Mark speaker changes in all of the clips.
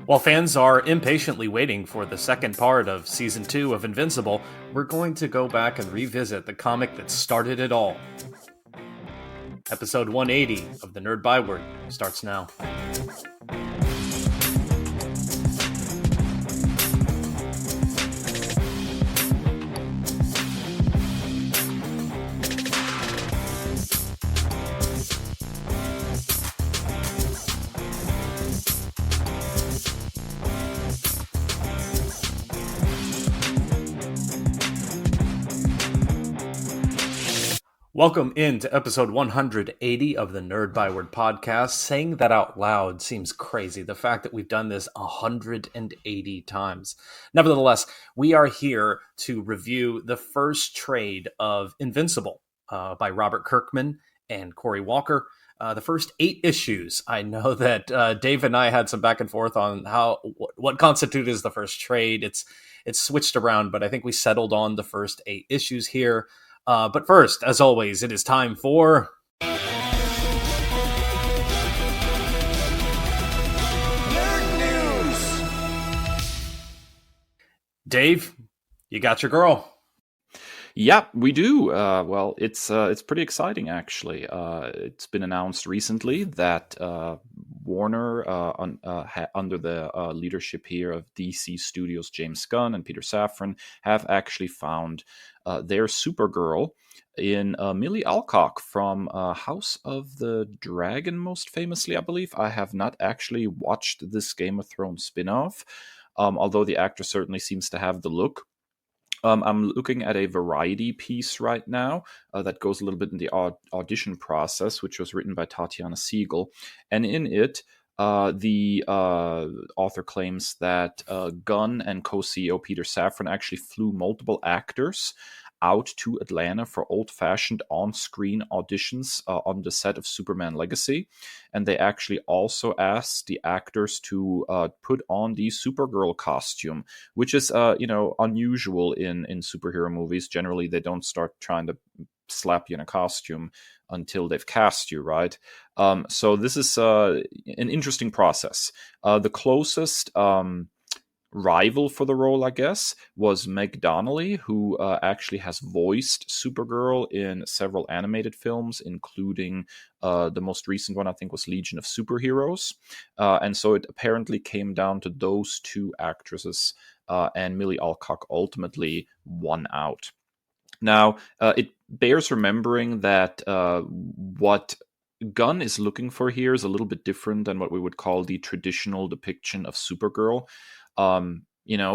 Speaker 1: While fans are impatiently waiting for the second part of Season 2 of Invincible, we're going to go back and revisit the comic that started it all. Episode 180 of the Nerd Byword starts now. Welcome into episode 180 of the Nerd Byword podcast. Saying that out loud seems crazy. The fact that we've done this 180 times. Nevertheless, we are here to review the first trade of Invincible by Robert Kirkman and Corey Walker. The first 8 issues. I know that Dave and I had some back and forth on what constitutes as the first trade. It's switched around, but I think we settled on the first 8 issues here. But first, as always, it is time for... Nerd News! Dave, you got your girl.
Speaker 2: Yeah, we do. Well, it's pretty exciting, actually. It's been announced recently that Warner, under the leadership here of DC Studios, James Gunn and Peter Saffran, have actually found their Supergirl in Millie Alcock from House of the Dragon, most famously, I believe. I have not actually watched this Game of Thrones spin-off, although the actor certainly seems to have the look. I'm looking at a Variety piece right now that goes a little bit in the audition process, which was written by Tatiana Siegel. And in it, the author claims that Gunn and co-CEO Peter Saffran actually flew multiple actors out to Atlanta for old-fashioned on-screen auditions on the set of Superman Legacy. And they actually also asked the actors to put on the Supergirl costume, which is, unusual in superhero movies. Generally, they don't start trying to slap you in a costume until they've cast you, right? So this is an interesting process. The closest... rival for the role, I guess, was Meg Donnelly, who actually has voiced Supergirl in several animated films, including the most recent one, I think, was Legion of Superheroes. And so it apparently came down to those two actresses, and Millie Alcock ultimately won out. Now, it bears remembering that what Gunn is looking for here is a little bit different than what we would call the traditional depiction of Supergirl.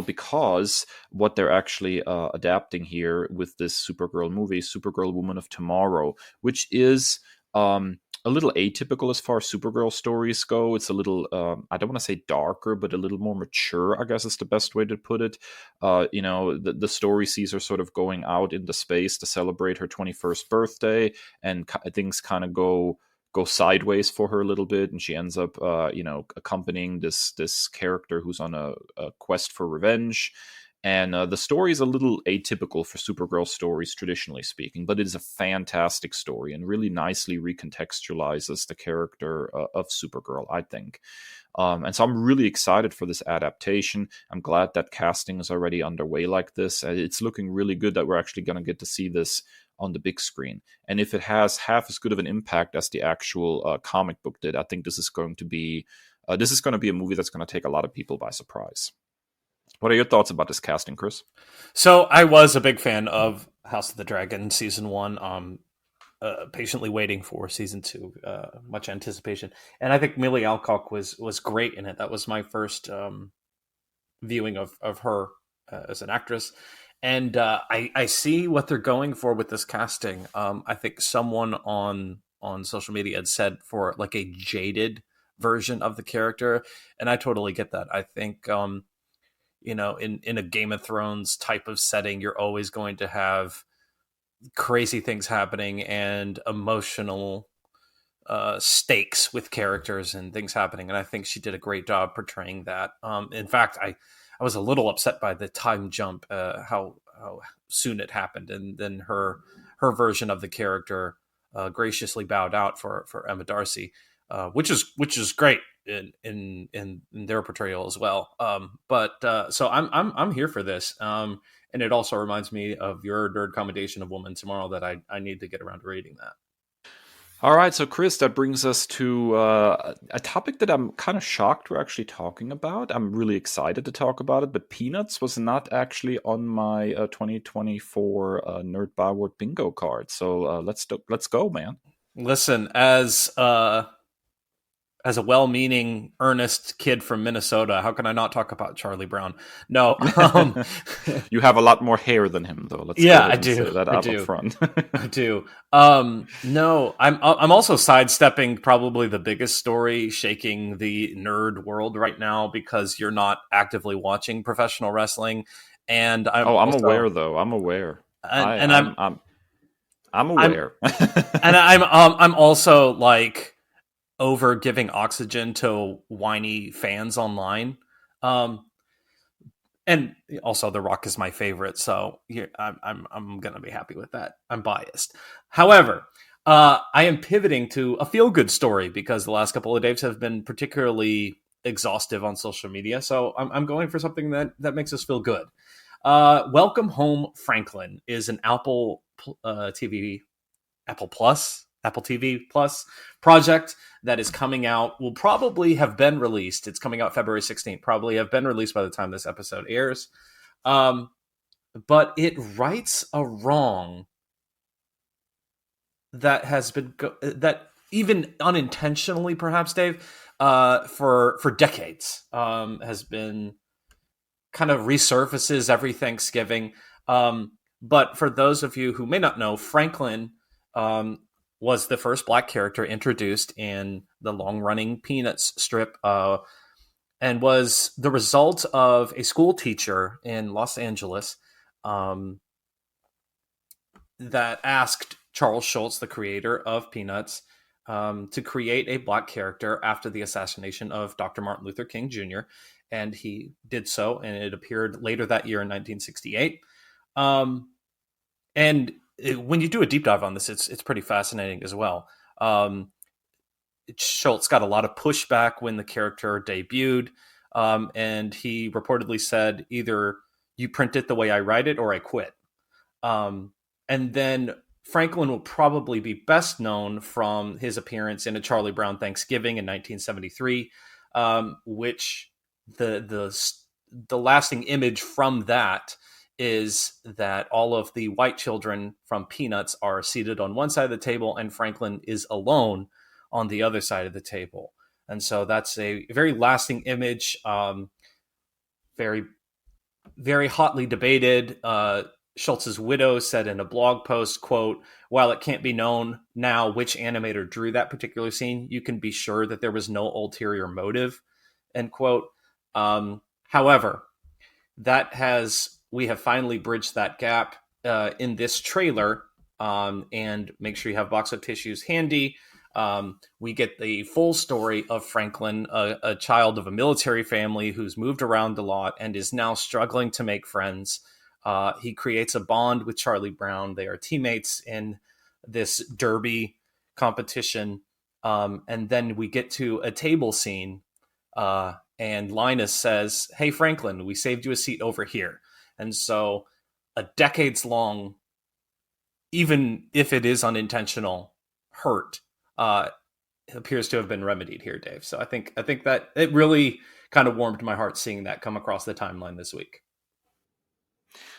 Speaker 2: Because what they're actually adapting here with this Supergirl movie, Supergirl Woman of Tomorrow, which is a little atypical as far as Supergirl stories go. It's a little, I don't want to say darker, but a little more mature, I guess is the best way to put it. The story sees her sort of going out into space to celebrate her 21st birthday, and things kind of go sideways for her a little bit, and she ends up accompanying this character who's on a quest for revenge. And the story is a little atypical for Supergirl stories, traditionally speaking, but it is a fantastic story and really nicely recontextualizes the character of Supergirl, I think. And so I'm really excited for this adaptation. I'm glad that casting is already underway like this. It's looking really good that we're actually going to get to see this on the big screen. And if it has half as good of an impact as the actual comic book did, I think this is going to be a movie that's going to take a lot of people by surprise. What are your thoughts about this casting, Chris?
Speaker 1: So I was a big fan of House of the Dragon season 1. Patiently waiting for season 2, much anticipation. And I think Millie Alcock was great in it. That was my first viewing of her as an actress. And I see what they're going for with this casting. I think someone on social media had said for like a jaded version of the character, and I totally get that. I think in a Game of Thrones type of setting, you're always going to have crazy things happening and emotional stakes with characters and things happening, and I think she did a great job portraying that. In fact, I was a little upset by the time jump, how soon it happened, and then her version of the character graciously bowed out for Emma Darcy, which is great. in their portrayal as well. So I'm here for this. And it also reminds me of your nerd commendation of Woman Tomorrow that I need to get around to reading that.
Speaker 2: All right, so Chris, that brings us to a topic that I'm kind of shocked we're actually talking about. I'm really excited to talk about it, but Peanuts was not actually on my 2024 Nerd Byword bingo card. So let's go, man.
Speaker 1: Listen, as a well-meaning, earnest kid from Minnesota, how can I not talk about Charlie Brown? No,
Speaker 2: You have a lot more hair than him, though. Let's
Speaker 1: yeah,
Speaker 2: go ahead
Speaker 1: I
Speaker 2: and
Speaker 1: do.
Speaker 2: say that
Speaker 1: I
Speaker 2: up
Speaker 1: do.
Speaker 2: front.
Speaker 1: I do. No, I'm also sidestepping probably the biggest story shaking the nerd world right now because you're not actively watching professional wrestling, and I'm
Speaker 2: Oh, I'm
Speaker 1: also
Speaker 2: aware, though. I'm aware.
Speaker 1: and, and I'm
Speaker 2: I'm
Speaker 1: I'm
Speaker 2: aware.
Speaker 1: and I'm also like over giving oxygen to whiny fans online. Um, and also, The Rock is my favorite, so yeah, I'm gonna be happy with that. I'm biased, however. I am pivoting to a feel good story because the last couple of days have been particularly exhaustive on social media. So I'm going for something that makes us feel good. Welcome Home Franklin is an TV Apple Plus, Apple TV Plus project that is coming out, will probably have been released. It's coming out February 16th, probably have been released by the time this episode airs. Um, but it rights a wrong that has been that even unintentionally, perhaps, Dave, for decades, has been kind of resurfaces every Thanksgiving. But for those of you who may not know, Franklin was the first black character introduced in the long-running Peanuts strip, and was the result of a school teacher in Los Angeles that asked Charles Schulz, the creator of Peanuts, to create a black character after the assassination of Dr. Martin Luther King Jr., and he did so, and it appeared later that year in 1968. When you do a deep dive on this, it's pretty fascinating as well. Schultz got a lot of pushback when the character debuted, and he reportedly said, either you print it the way I write it or I quit. And then Franklin will probably be best known from his appearance in A Charlie Brown Thanksgiving in 1973, which the lasting image from that is that all of the white children from Peanuts are seated on one side of the table and Franklin is alone on the other side of the table. And so that's a very lasting image, very, very hotly debated. Schultz's widow said in a blog post, quote, while it can't be known now which animator drew that particular scene, you can be sure that there was no ulterior motive, end quote. However, we have finally bridged that gap in this trailer, and make sure you have box of tissues handy. We get the full story of Franklin, a child of a military family who's moved around a lot and is now struggling to make friends. He creates a bond with Charlie Brown. They are teammates in this derby competition. And then we get to a table scene, and Linus says, hey, Franklin, we saved you a seat over here. And so a decades-long, even if it is unintentional, hurt appears to have been remedied here, Dave. So I think that it really kind of warmed my heart seeing that come across the timeline this week.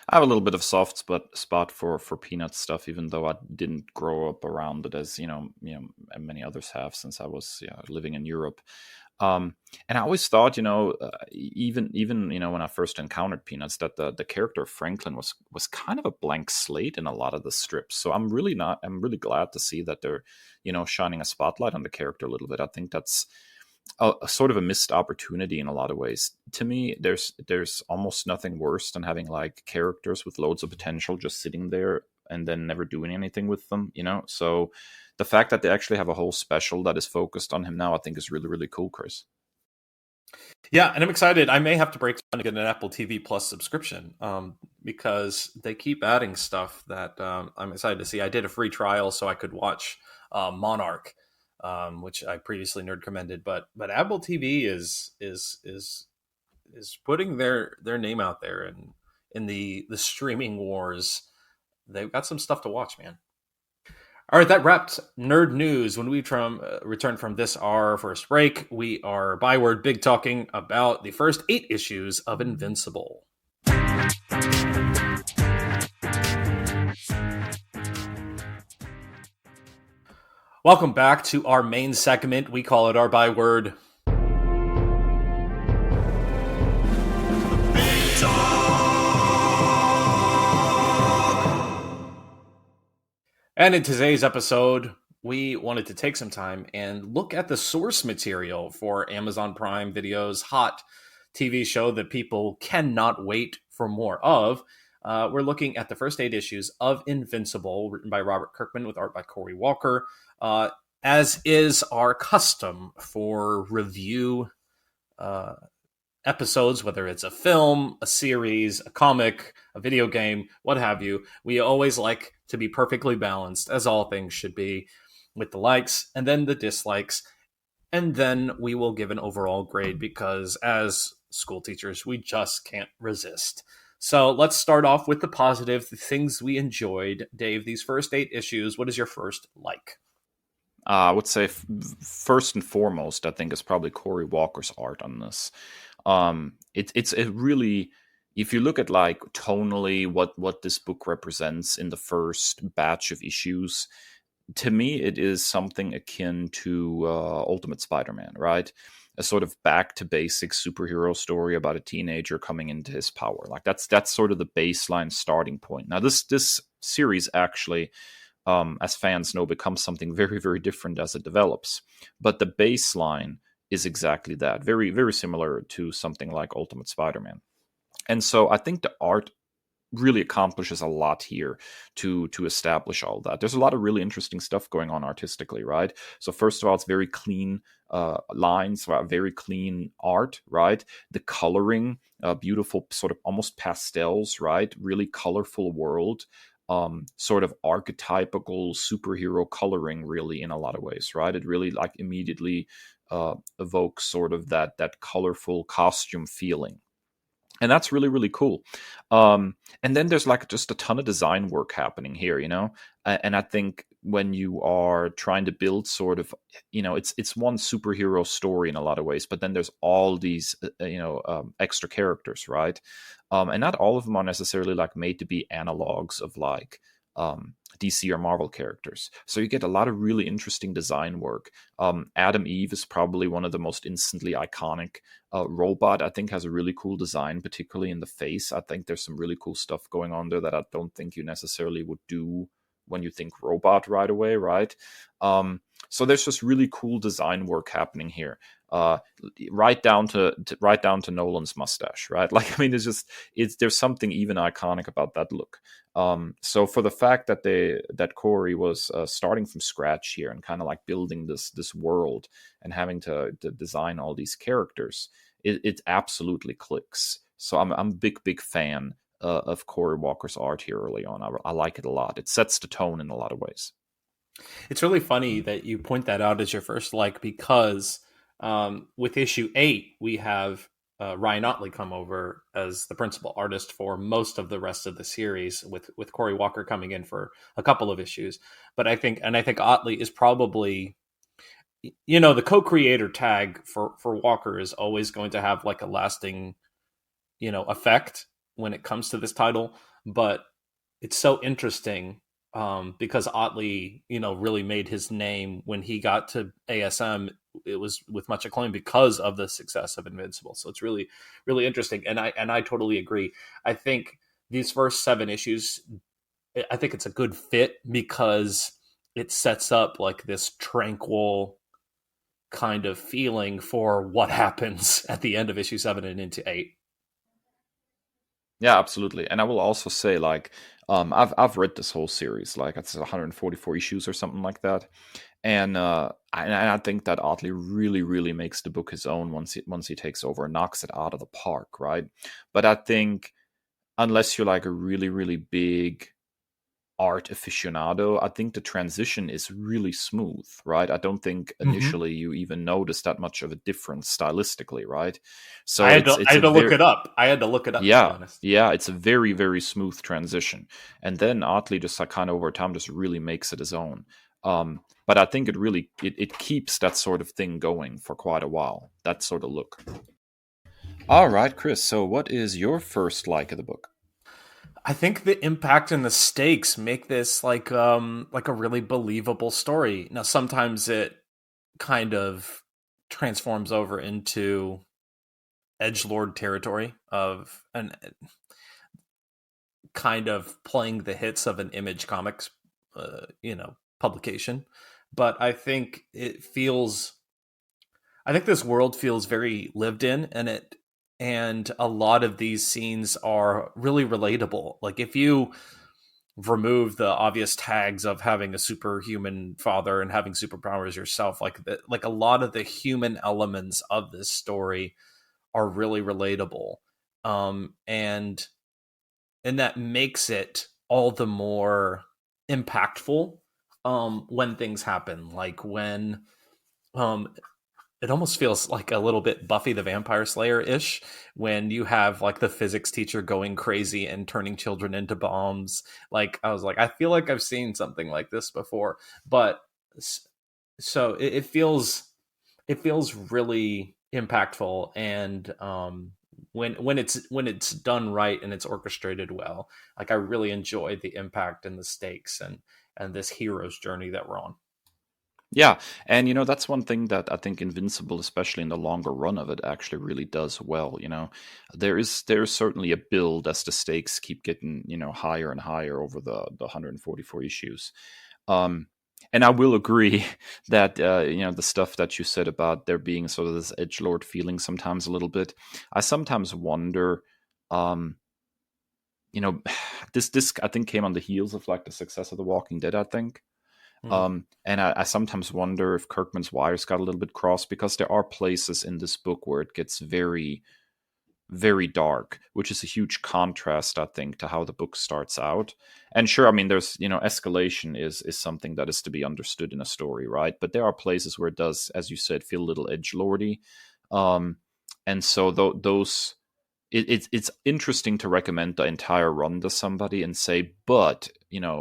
Speaker 2: I have a little bit of soft spot for Peanut stuff, even though I didn't grow up around it as many others have since I was living in Europe. And I always thought, even when I first encountered Peanuts, that the character of Franklin was kind of a blank slate in a lot of the strips. So I'm really glad to see that they're shining a spotlight on the character a little bit. I think that's a sort of a missed opportunity in a lot of ways. To me, there's almost nothing worse than having like characters with loads of potential just sitting there and then never doing anything with them, So the fact that they actually have a whole special that is focused on him now, I think is really, really cool, Chris.
Speaker 1: Yeah, and I'm excited. I may have to break down to get an Apple TV Plus subscription, because they keep adding stuff that I'm excited to see. I did a free trial so I could watch Monarch, which I previously nerd commended. But Apple TV is putting their name out there, and in the streaming wars, they've got some stuff to watch, man. All right, that wraps nerd news. When we return from this our first break, we are Byword big talking about the first 8 issues of Invincible. Welcome back to our main segment. We call it our Byword. And in today's episode, we wanted to take some time and look at the source material for Amazon Prime Video's hot TV show that people cannot wait for more of. We're looking at the first 8 issues of Invincible, written by Robert Kirkman with art by Cory Walker. As is our custom for review episodes, whether it's a film, a series, a comic, a video game, what have you, we always like to be perfectly balanced, as all things should be, with the likes and then the dislikes, and then we will give an overall grade because as school teachers, we just can't resist. So let's start off with the positive, the things we enjoyed. Dave, these first 8 issues, what is your first like?
Speaker 2: I would say first and foremost, I think is probably Cory Walker's art on this. It's a really, if you look at like tonally what this book represents in the first batch of issues, to me it is something akin to Ultimate Spider-Man, right? A sort of back to basic superhero story about a teenager coming into his power. Like that's sort of the baseline starting point. Now this series actually, as fans know, becomes something very, very different as it develops. But the baseline is exactly that. Very, very similar to something like Ultimate Spider-Man. And so I think the art really accomplishes a lot here to establish all that. There's a lot of really interesting stuff going on artistically, right? So first of all, it's very clean lines, very clean art, right? The coloring, beautiful sort of almost pastels, right? Really colorful world. Sort of archetypical superhero coloring, really, in a lot of ways, right? It really like immediately evokes sort of that colorful costume feeling, and that's really, really cool. And then there's like just a ton of design work happening here, you know. And I think when you are trying to build sort of, you know, it's one superhero story in a lot of ways, but then there's all these extra characters, right? And not all of them are necessarily like made to be analogs of like DC or Marvel characters. So you get a lot of really interesting design work. Adam Eve is probably one of the most instantly iconic. Robot, I think, has a really cool design, particularly in the face. I think there's some really cool stuff going on there that I don't think you necessarily would do when you think robot right away, right? So there's just really cool design work happening here. Right down to Nolan's mustache, right? Like, I mean, there's something even iconic about that look. So for the fact that Cory was starting from scratch here and kind of like building this world and having to design all these characters, it absolutely clicks. So I'm a big fan of Cory Walker's art here early on. I like it a lot. It sets the tone in a lot of ways.
Speaker 1: It's really funny that you point that out as your first like, because with issue 8, we have Ryan Ottley come over as the principal artist for most of the rest of the series, with Cory Walker coming in for a couple of issues. But I think Ottley is probably, you know, the co-creator tag for Walker is always going to have like a lasting, you know, effect when it comes to this title. But it's so interesting because Ottley, you know, really made his name when he got to ASM. It was with much acclaim because of the success of Invincible. So it's really, really interesting. And I totally agree. I think these first 7 issues, I think it's a good fit because it sets up like this tranquil kind of feeling for what happens at the end of issue 7 and into 8.
Speaker 2: Yeah, absolutely. And I will also say, like, I've read this whole series, like it's 144 issues or something like that, and I think that Otley really, really makes the book his own once he takes over and knocks it out of the park, right? But I think unless you're like a really, really big art aficionado, I think the transition is really smooth, right? I don't think
Speaker 1: Hmm.
Speaker 2: initially you even notice that much of a difference stylistically, right?
Speaker 1: I
Speaker 2: So
Speaker 1: had to I
Speaker 2: it's a
Speaker 1: had to look
Speaker 2: very
Speaker 1: it up. I had to look it up, to be
Speaker 2: yeah,
Speaker 1: honest.
Speaker 2: yeah, it's a very, very smooth transition. And then oddly, just like kind of over time, just really makes it his own. But I think it keeps that sort of thing going for quite a while. That sort of look. All right, Chris. So what is your first like of the book?
Speaker 1: I think the impact and the stakes make this like a really believable story. Now sometimes it kind of transforms over into edgelord territory of an kind of playing the hits of an Image Comics publication. But I think this world feels very lived in, and a lot of these scenes are really relatable. Like if you remove the obvious tags of having a superhuman father and having superpowers yourself, like a lot of the human elements of this story are really relatable, and that makes it all the more impactful when things happen, like when um, it almost feels like a little bit Buffy the Vampire Slayer ish when you have like the physics teacher going crazy and turning children into bombs. Like I was like, I feel like I've seen something like this before, but so it feels really impactful, and when it's done right and it's orchestrated well, like I really enjoy the impact and the stakes and this hero's journey that we're on.
Speaker 2: Yeah, and that's one thing that I think Invincible, especially in the longer run of it, actually really does well. There is certainly a build as the stakes keep getting higher and higher over the 144 issues. Um, and I will agree that the stuff that you said about there being sort of this edgelord feeling sometimes a little bit. I sometimes wonder. Um, you know, this I think came on the heels of like the success of The Walking Dead. I think
Speaker 1: Mhm.
Speaker 2: and I sometimes wonder if Kirkman's wires got a little bit crossed because there are places in this book where it gets very, very dark, which is a huge contrast, I think, to how the book starts out. And sure, I mean, there's escalation is something that is to be understood in a story, right? But there are places where it does, as you said, feel a little edgelordy, um, and so those it's interesting to recommend the entire run to somebody and say, but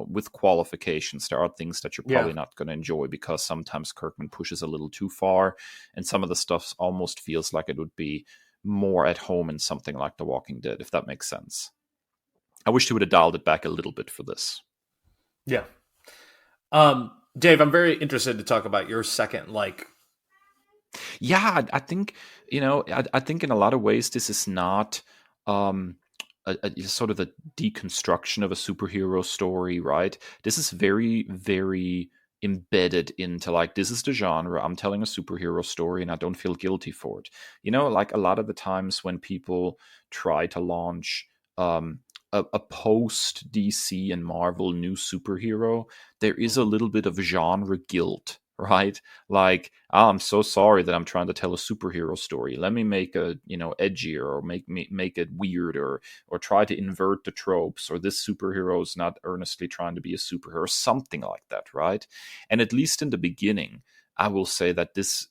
Speaker 2: with qualifications, there are things that you're
Speaker 1: Yeah.
Speaker 2: probably not going to enjoy because sometimes Kirkman pushes a little too far, and some of the stuff almost feels like it would be more at home in something like The Walking Dead, if that makes sense. I wish he would have dialed it back a little bit for this.
Speaker 1: Yeah. Dave, I'm very interested to talk about your second like.
Speaker 2: Yeah, I think I think in a lot of ways this is not um, a sort of a deconstruction of a superhero story, right? This is very, very embedded into like this is the genre. I'm telling a superhero story, and I don't feel guilty for it. Like a lot of the times when people try to launch. A post DC and Marvel new superhero, there is a
Speaker 1: Mhm.
Speaker 2: little bit of genre guilt, right? Like, oh, I'm so sorry that I'm trying to tell a superhero story. Let me make a edgier, or make it weird, or try to invert the tropes, or this superhero is not earnestly trying to be a superhero, something like that, right? And at least in the beginning, I will say that this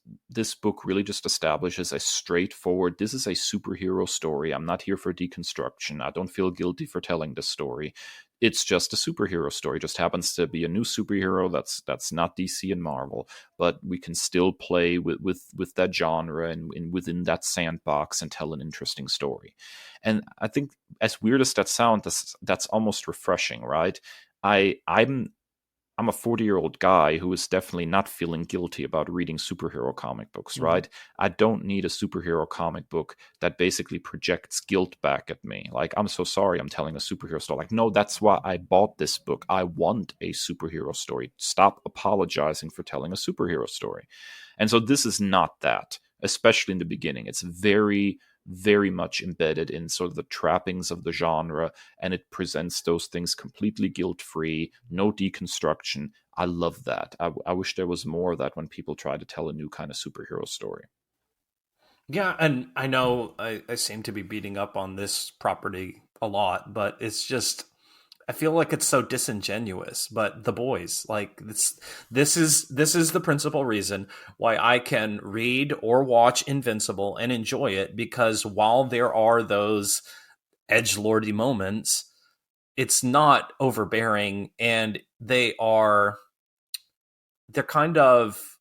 Speaker 2: book really just establishes a straightforward, this is a superhero story. I'm not here for deconstruction. I don't feel guilty for telling this story. It's just a superhero story. It just happens to be a new superhero that's not DC and Marvel, but we can still play with that genre and within that sandbox and tell an interesting story. And I think, as weird as that sounds, that's almost refreshing, right? I'm a 40-year-old guy who is definitely not feeling guilty about reading superhero comic books,
Speaker 1: Mhm.
Speaker 2: right? I don't need a superhero comic book that basically projects guilt back at me. Like, I'm so sorry I'm telling a superhero story. Like, no, that's why I bought this book. I want a superhero story. Stop apologizing for telling a superhero story. And so this is not that, especially in the beginning. It's very, very much embedded in sort of the trappings of the genre, and it presents those things completely guilt free, no deconstruction. I love that. I wish there was more of that when people try to tell a new kind of superhero story.
Speaker 1: Yeah, and I know I seem to be beating up on this property a lot, but it's just I feel like it's so disingenuous, but The Boys, like this is the principal reason why I can read or watch Invincible and enjoy it, because while there are those edgelordy moments, it's not overbearing, and they're kind of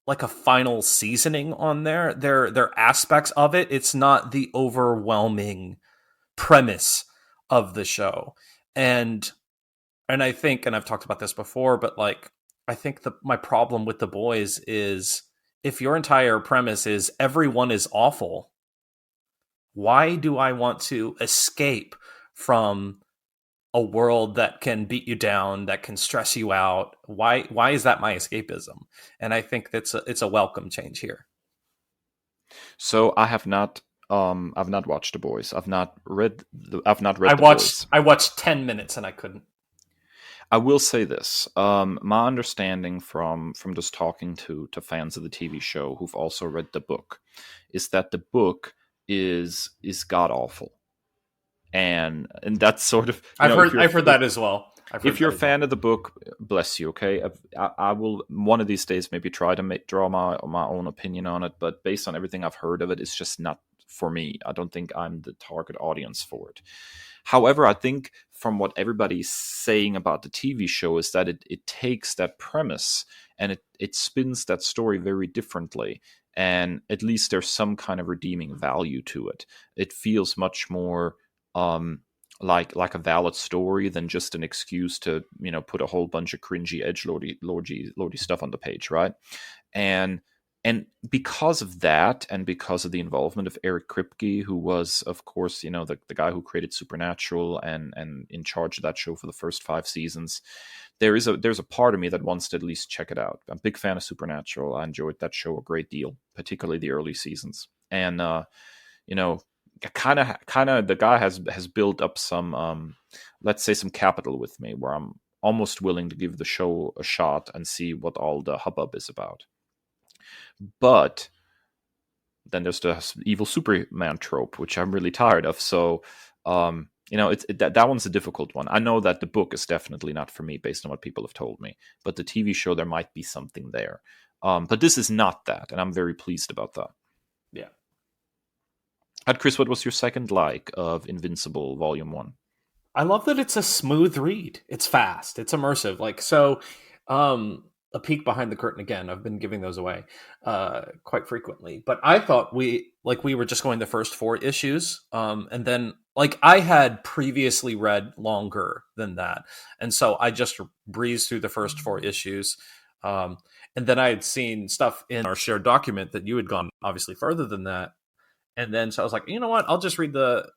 Speaker 1: like a final seasoning on there. They're aspects of it. It's not the overwhelming premise of the show. And I think, and I've talked about this before, but like I think my problem with The Boys is, if your entire premise is everyone is awful, why do I want to escape from a world that can beat you down, that can stress you out? Why is that my escapism? And I think it's a welcome change here.
Speaker 2: So I've not watched The Boys. I've not read
Speaker 1: I
Speaker 2: The Boys.
Speaker 1: watched I watched 10 minutes and I couldn't.
Speaker 2: I will say this. My understanding from just talking to fans of the TV show who've also read the book is that the book is god awful. And that's sort of,
Speaker 1: I've heard that as well.
Speaker 2: If you're a fan of the book, bless you. Okay, I will one of these days maybe try to draw my own opinion on it. But based on everything I've heard of it, it's just not for me. I don't think I'm the target audience for it. However, I think from what everybody's saying about the TV show is that it takes that premise and it spins that story very differently. And at least there's some kind of redeeming value to it. It feels much more like a valid story than just an excuse to put a whole bunch of cringy edgelordy stuff on the page, right? And because of that, and because of the involvement of Eric Kripke, who was, of course, the guy who created Supernatural and in charge of that show for the first 5 seasons, there's a part of me that wants to at least check it out. I'm a big fan of Supernatural. I enjoyed that show a great deal, particularly the early seasons. And kind of the guy has built up some let's say some capital with me, where I'm almost willing to give the show a shot and see what all the hubbub is about. But then there's the evil Superman trope, which I'm really tired of. So that one's a difficult one. I know that the book is definitely not for me based on what people have told me, but the TV show, there might be something there. But this is not that, and I'm very pleased about that.
Speaker 1: Yeah.
Speaker 2: And Chris, what was your second like of Invincible Volume 1?
Speaker 1: I love that it's a smooth read. It's fast. It's immersive. Like, so, a peek behind the curtain again. I've been giving those away quite frequently, but I thought we were just going the first 4 issues, and then like I had previously read longer than that, and so I just breezed through the first 4 issues, and then I had seen stuff in our shared document that you had gone obviously further than that. And then so I was like, you know what? I'll just read the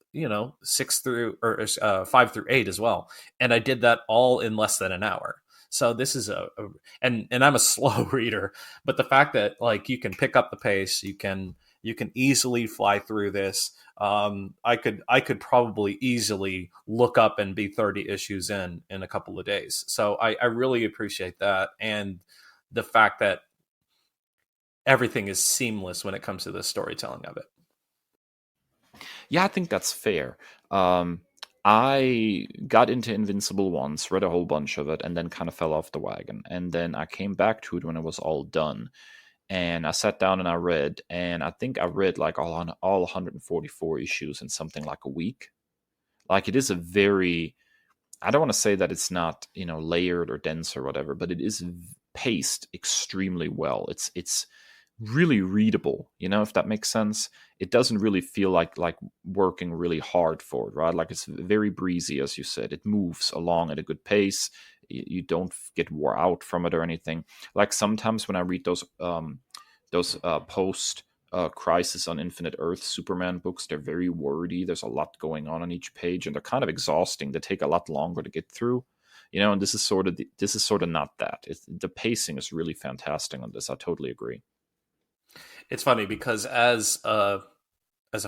Speaker 1: 6 through or 5 through 8 as well. And I did that all in less than an hour. So this is and I'm a slow reader, but the fact that like you can pick up the pace, you can easily fly through this. I could probably easily look up and be 30 issues in a couple of days. So I really appreciate that, and the fact that everything is seamless when it comes to the storytelling of it.
Speaker 2: Yeah, I think that's fair. I got into Invincible once, read a whole bunch of it, and then kind of fell off the wagon. And then I came back to it when it was all done. And I sat down and I read, and I think I read like all 144 issues in something like a week. Like, it is a very, I don't want to say that it's not, layered or dense or whatever, but it is paced extremely well. It's really readable, if that makes sense. It doesn't really feel like working really hard for it, right? Like, it's very breezy, as you said. It moves along at a good pace. You don't get wore out from it or anything. Like, sometimes when I read those post Crisis on Infinite Earth Superman books, they're very wordy. There's a lot going on each page, and they're kind of exhausting. They take a lot longer to get through. And this is sort of not that. The pacing is really fantastic on this. I totally agree.
Speaker 1: It's funny because as a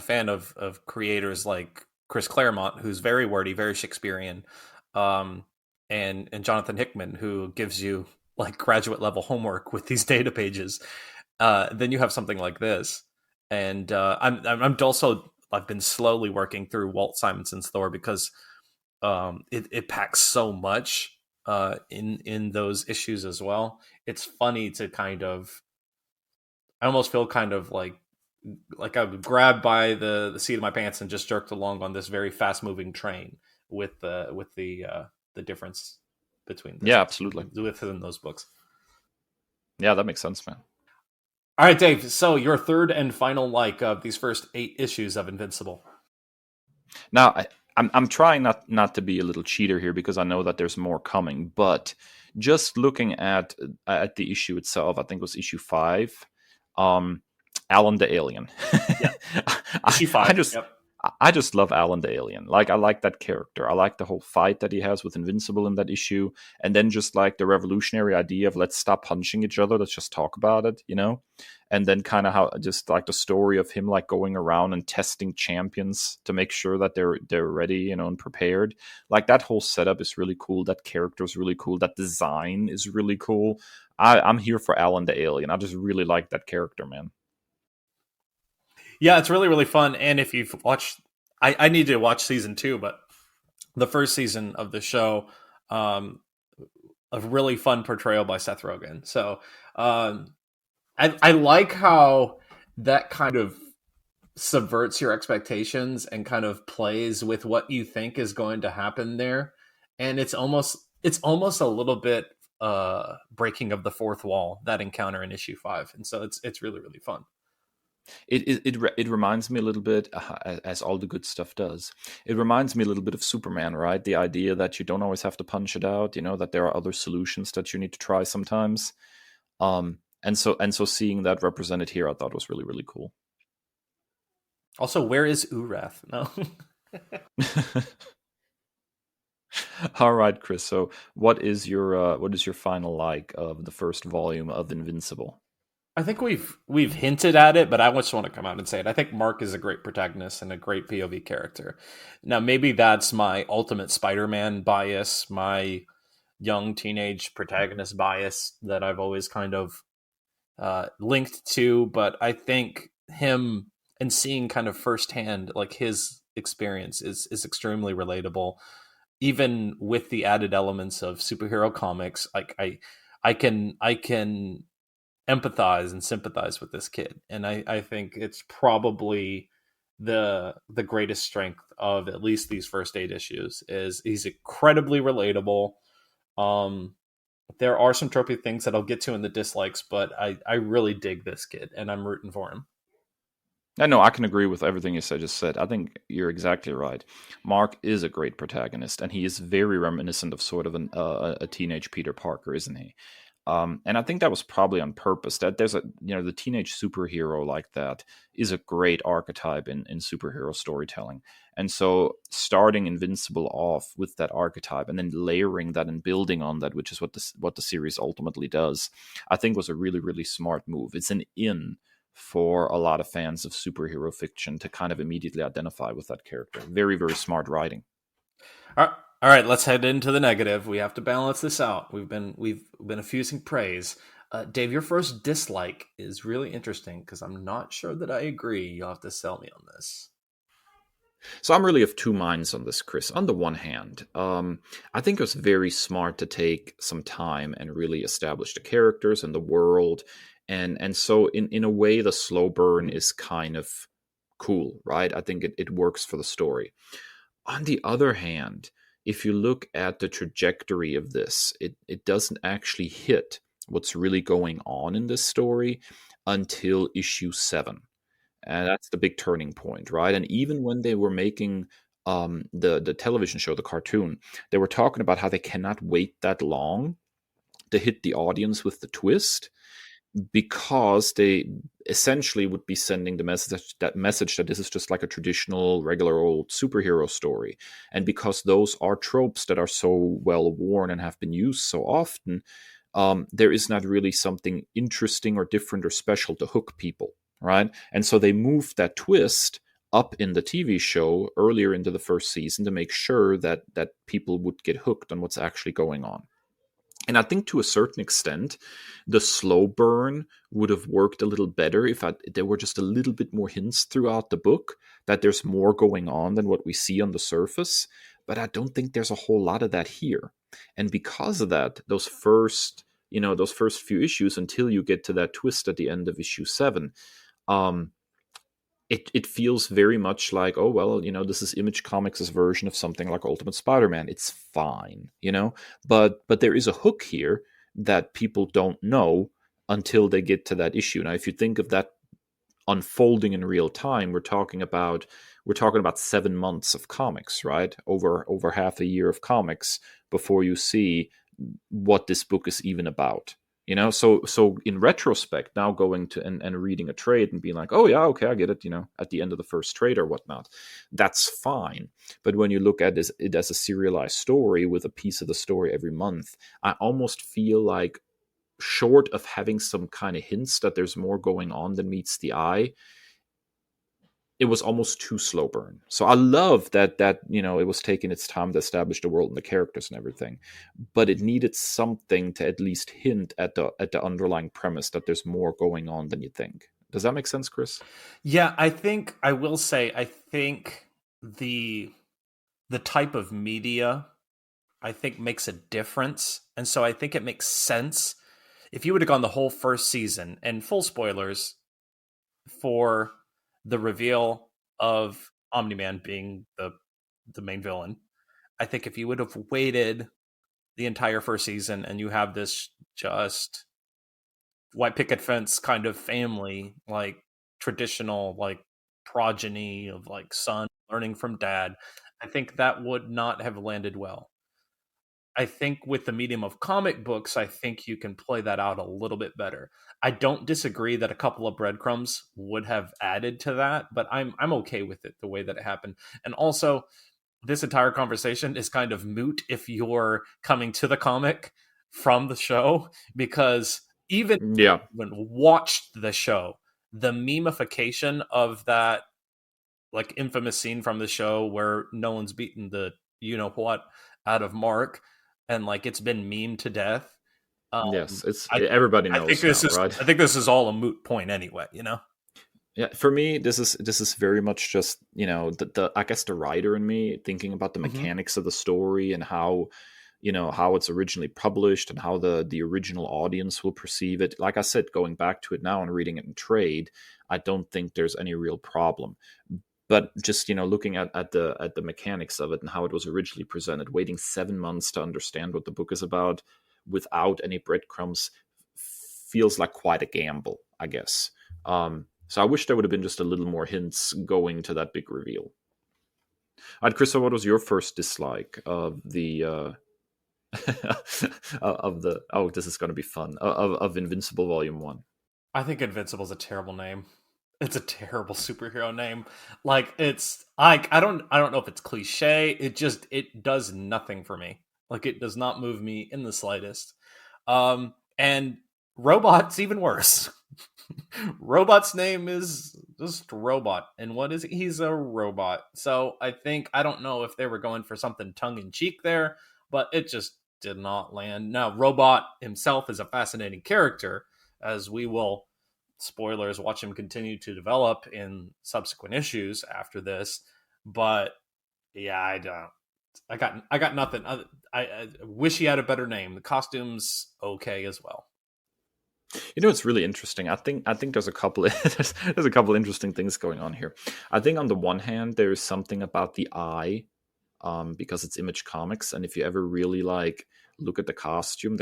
Speaker 1: fan of creators like Chris Claremont, who's very wordy, very Shakespearean, and Jonathan Hickman, who gives you like graduate level homework with these data pages, then you have something like this. And I've been slowly working through Walt Simonson's Thor, because it packs so much in those issues as well. It's funny to kind of, I almost feel kind of like I was grabbed by the seat of my pants and just jerked along on this very fast moving train with the difference between
Speaker 2: Yeah, absolutely.
Speaker 1: within those books.
Speaker 2: Yeah, that makes sense, man.
Speaker 1: All right, Dave. So your third and final like of these first 8 issues of Invincible.
Speaker 2: Now, I'm trying not to be a little cheater here because I know that there's more coming, but just looking at the issue itself, I think it was issue 5, Alan the Alien.
Speaker 1: Yeah, issue 5.
Speaker 2: I just
Speaker 1: Yep.
Speaker 2: I just love Alan the Alien. Like, I like that character. I like the whole fight that he has with Invincible in that issue, and then just like the revolutionary idea of let's stop punching each other, let's just talk about it, you know. And then kind of how just like the story of him like going around and testing champions to make sure that they're ready, you know, and prepared. Like, that whole setup is really cool. That character is really cool. That design is really cool. I'm here for Alan the Alien. I just really like that character, man.
Speaker 1: Yeah, it's really, really fun. And if you've watched, I need to watch season 2, but the first season of the show, a really fun portrayal by Seth Rogen. So I like how that kind of subverts your expectations and kind of plays with what you think is going to happen there. And it's almost a little bit breaking of the fourth wall, that encounter in issue 5. And so it's really, really fun.
Speaker 2: It reminds me a little bit, as all the good stuff does. It reminds me a little bit of Superman, right? The idea that you don't always have to punch it out, you know, that there are other solutions that you need to try sometimes. And so seeing that represented here, I thought was really, really cool.
Speaker 1: Also, where is Urath? No.
Speaker 2: All right, Chris. So what is your final like of the first volume of Invincible?
Speaker 1: I think we've hinted at it, but I just want to come out and say it. I think Mark is a great protagonist and a great POV character. Now, maybe that's my ultimate Spider-Man bias, my young teenage protagonist bias that I've always kind of linked to. But I think him and seeing kind of firsthand like his experience is extremely relatable, even with the added elements of superhero comics. Like I can empathize and sympathize with this kid, and I think it's probably the greatest strength of at least these first 8 issues is he's incredibly relatable. There are some tropey things that I'll get to in the dislikes, but I really dig this kid and I'm rooting for him.
Speaker 2: I know I can agree with everything you just said. I think you're exactly right. Mark is a great protagonist, and he is very reminiscent of sort of a teenage Peter Parker, isn't he? And I think that was probably on purpose. That there's the teenage superhero like that is a great archetype in superhero storytelling. And so starting Invincible off with that archetype and then layering that and building on that, which is what the series ultimately does, I think was a really, really smart move. It's an in for a lot of fans of superhero fiction to kind of immediately identify with that character. Very, very smart writing.
Speaker 1: All right, let's head into the negative. We have to balance this out. We've been effusing praise. Dave, your first dislike is really interesting because I'm not sure that I agree. You'll have to sell me on this.
Speaker 2: So I'm really of two minds on this, Chris. On the one hand, I think it was very smart to take some time and really establish the characters and the world. And so in a way, the slow burn is kind of cool, right? I think it works for the story. On the other hand, if you look at the trajectory of this, it doesn't actually hit what's really going on in this story until issue 7. And that's the big turning point, right? And even when they were making the television show, the cartoon, they were talking about how they cannot wait that long to hit the audience with the twist, because they essentially would be sending the message that this is just like a traditional, regular old superhero story. And because those are tropes that are so well worn and have been used so often, there is not really something interesting or different or special to hook people, right? And so they moved that twist up in the TV show earlier into the first season to make sure that people would get hooked on what's actually going on. And I think to a certain extent, the slow burn would have worked a little better if there were just a little bit more hints throughout the book that there's more going on than what we see on the surface. but I don't think there's a whole lot of that here. And because of that, those first few issues until you get to that twist at the end of issue 7, it feels very much like, oh, well, this is Image Comics' version of something like Ultimate Spider-Man. It's fine, but there is a hook here that people don't know until they get to that issue. Now, if you think of that unfolding in real time, we're talking about 7 months of comics, right? Over half a year of comics before you see what this book is even about. So in retrospect, now going to and reading a trade and being like, oh yeah, okay, I get it, at the end of the first trade or whatnot, that's fine. But when you look at it as a serialized story with a piece of the story every month, I almost feel like, short of having some kind of hints that there's more going on than meets the eye, it was almost too slow burn. So I love that it was taking its time to establish the world and the characters and everything, but it needed something to at least hint at the underlying premise that there's more going on than you think. Does that make sense, Chris?
Speaker 1: Yeah, I think the type of media, I think, makes a difference. And so I think it makes sense if you would have gone the whole first season, and full spoilers for the reveal of Omni-Man being the main villain. I think if you would have waited the entire first season and you have this just white picket fence kind of family, like traditional, like progeny of like son learning from dad, I think that would not have landed well. I think with the medium of comic books, I think you can play that out a little bit better. I don't disagree that a couple of breadcrumbs would have added to that, but I'm okay with it the way that it happened. And also, this entire conversation is kind of moot if you're coming to the comic from the show, because even when watched the show, the memification of that like infamous scene from the show where Nolan's beaten the what out of Mark, and like it's been memed to death.
Speaker 2: Yes, everybody knows. Right?
Speaker 1: I think this is all a moot point anyway.
Speaker 2: Yeah, for me, this is very much just the I guess the writer in me thinking about the mechanics of the story and how how it's originally published and how the original audience will perceive it. Like I said, going back to it now and reading it in trade, I don't think there's any real problem. But just looking at the mechanics of it and how it was originally presented, waiting 7 months to understand what the book is about without any breadcrumbs feels like quite a gamble, I guess. So I wish there would have been just a little more hints going to that big reveal. All right, Chris, so what was your first dislike of the this is going to be fun, of Invincible Volume 1?
Speaker 1: I think Invincible's a terrible name. It's a terrible superhero name. Like, it's like I don't know if it's cliche. It does nothing for me. Like, it does not move me in the slightest. And Robot's even worse. Robot's name is just Robot, and what is he? He's a robot. So I don't know if they were going for something tongue-in-cheek there, but it just did not land. Now, Robot himself is a fascinating character, as we will, spoilers, watch him continue to develop in subsequent issues after this. But yeah, I got nothing. I wish he had a better name. The costume's okay as well.
Speaker 2: It's really interesting. I think there's a couple there's a couple interesting things going on here. I think on the one hand, there is something about the eye, because it's Image Comics, and if you ever really look at the costume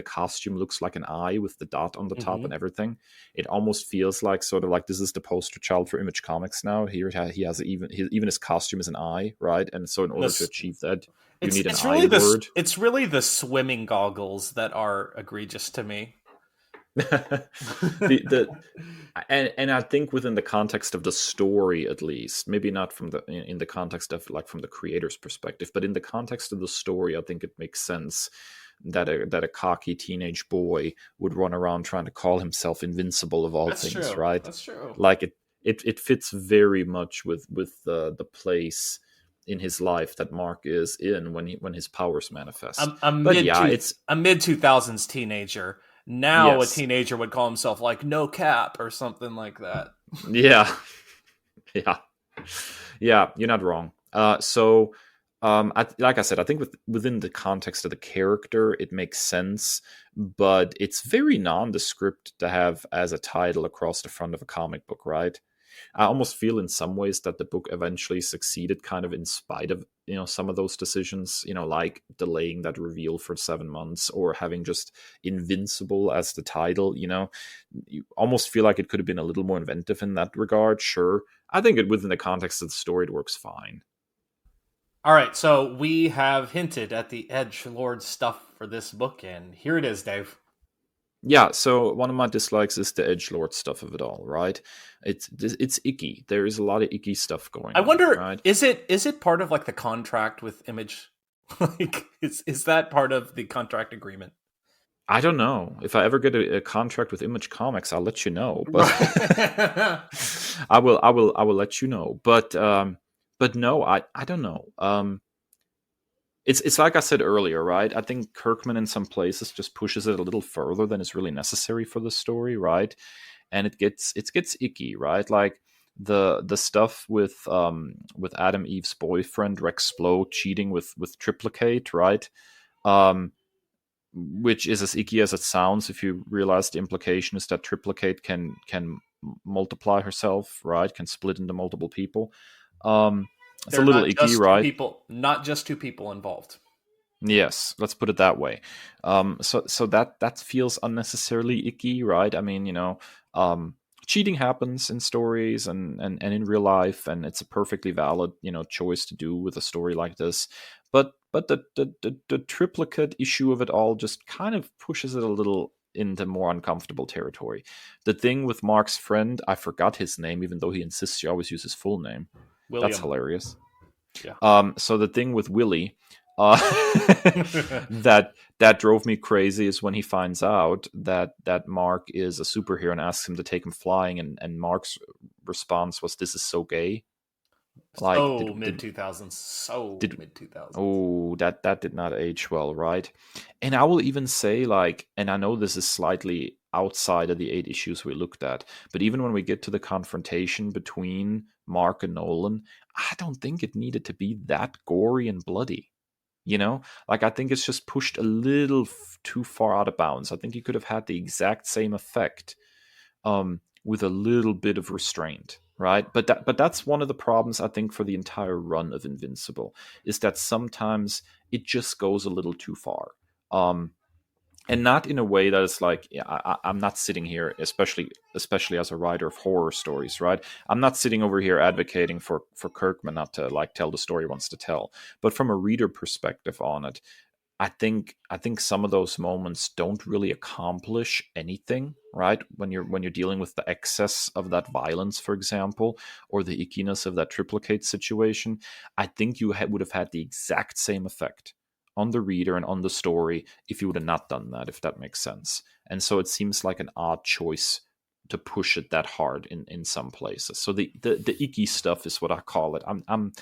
Speaker 2: looks like an eye with the dot on the top and everything. It almost feels like sort of like this is the poster child for Image Comics now. Here he has even his costume is an eye, right? And so in order to achieve that, you need an eye word.
Speaker 1: It's really the swimming goggles that are egregious to me.
Speaker 2: And I think within the context of the story, at least, maybe not in the context of from the creator's perspective, but in the context of the story, I think it makes sense that a cocky teenage boy would run around trying to call himself invincible of all things, true. Right?
Speaker 1: That's true.
Speaker 2: Like it fits very much with the place in his life that Mark is in when his powers manifest.
Speaker 1: It's a mid-2000s teenager. Now yes. A teenager would call himself like No Cap or something like that.
Speaker 2: Yeah, you're not wrong. So Like I said, I think within the context of the character, it makes sense, but it's very nondescript to have as a title across the front of a comic book, right? I almost feel in some ways that the book eventually succeeded kind of in spite of, some of those decisions, like delaying that reveal for 7 months or having just Invincible as the title, you almost feel like it could have been a little more inventive in that regard. Sure. I think within the context of the story, it works fine.
Speaker 1: All right, so we have hinted at the edgelord stuff for this book, and here it is, Dave.
Speaker 2: Yeah, so one of my dislikes is the edgelord stuff of it all, right? It's icky. There is a lot of icky stuff going
Speaker 1: I
Speaker 2: on,
Speaker 1: wonder,
Speaker 2: right?
Speaker 1: is it part of like the contract with Image? Like, is that part of the contract agreement?
Speaker 2: I don't know. If I ever get a contract with Image Comics, I'll let you know. But
Speaker 1: Right.
Speaker 2: I will let you know. But no, I don't know. It's like I said earlier, right? I think Kirkman in some places just pushes it a little further than is really necessary for the story, right? And it gets icky, right? Like the stuff with Adam Eve's boyfriend Rexplode cheating with Triplicate, right? Um, which is as icky as it sounds if you realize the implication is that Triplicate can multiply herself, right? Can split into multiple people. It's a
Speaker 1: They're
Speaker 2: little
Speaker 1: not
Speaker 2: icky,
Speaker 1: just two
Speaker 2: right?
Speaker 1: people, not just two people involved.
Speaker 2: Yes, let's put it that way. So that feels unnecessarily icky, right? I mean, um, cheating happens in stories and in real life, and it's a perfectly valid, choice to do with a story like this. But the triplicate issue of it all just kind of pushes it a little into more uncomfortable territory. The thing with Mark's friend, I forgot his name, even though he insists you always use his full name. That's
Speaker 1: William.
Speaker 2: hilarious.
Speaker 1: Yeah.
Speaker 2: So the thing with Willie, uh, that drove me crazy is when he finds out that Mark is a superhero and asks him to take him flying, and Mark's response was, "This is so gay." Like,
Speaker 1: So mid 2000s. So
Speaker 2: did
Speaker 1: mid 2000s.
Speaker 2: oh, that did not age well, right? And I will even say, like, and I know this is slightly outside of the 8 issues we looked at, but even when we get to the confrontation between Mark and Nolan, I don't think it needed to be that gory and bloody. Like, I think it's just pushed a little too far out of bounds. I think you could have had the exact same effect, with a little bit of restraint, right? But that's one of the problems, I think, for the entire run of Invincible, is that sometimes it just goes a little too far. Um, and not in a way that is like, yeah, I'm not sitting here, especially as a writer of horror stories, right? I'm not sitting over here advocating for Kirkman not to like tell the story he wants to tell, but from a reader perspective on it, I think some of those moments don't really accomplish anything, right? When you're dealing with the excess of that violence, for example, or the ickiness of that triplicate situation, I think you would have had the exact same effect on the reader and on the story if you would have not done that, if that makes sense. And so it seems like an odd choice to push it that hard in some places. So the icky stuff is what I call it. I'm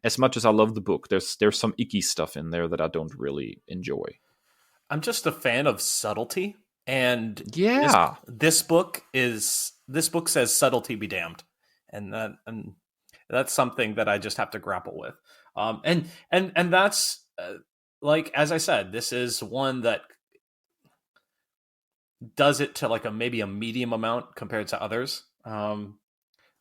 Speaker 2: as much as I love the book, there's some icky stuff in there that I don't really enjoy.
Speaker 1: I'm just a fan of subtlety, and this
Speaker 2: Yeah,
Speaker 1: this book says subtlety be damned, and that's something that I just have to grapple with. And that's like, as I said, this is one that does it to like a maybe a medium amount compared to others.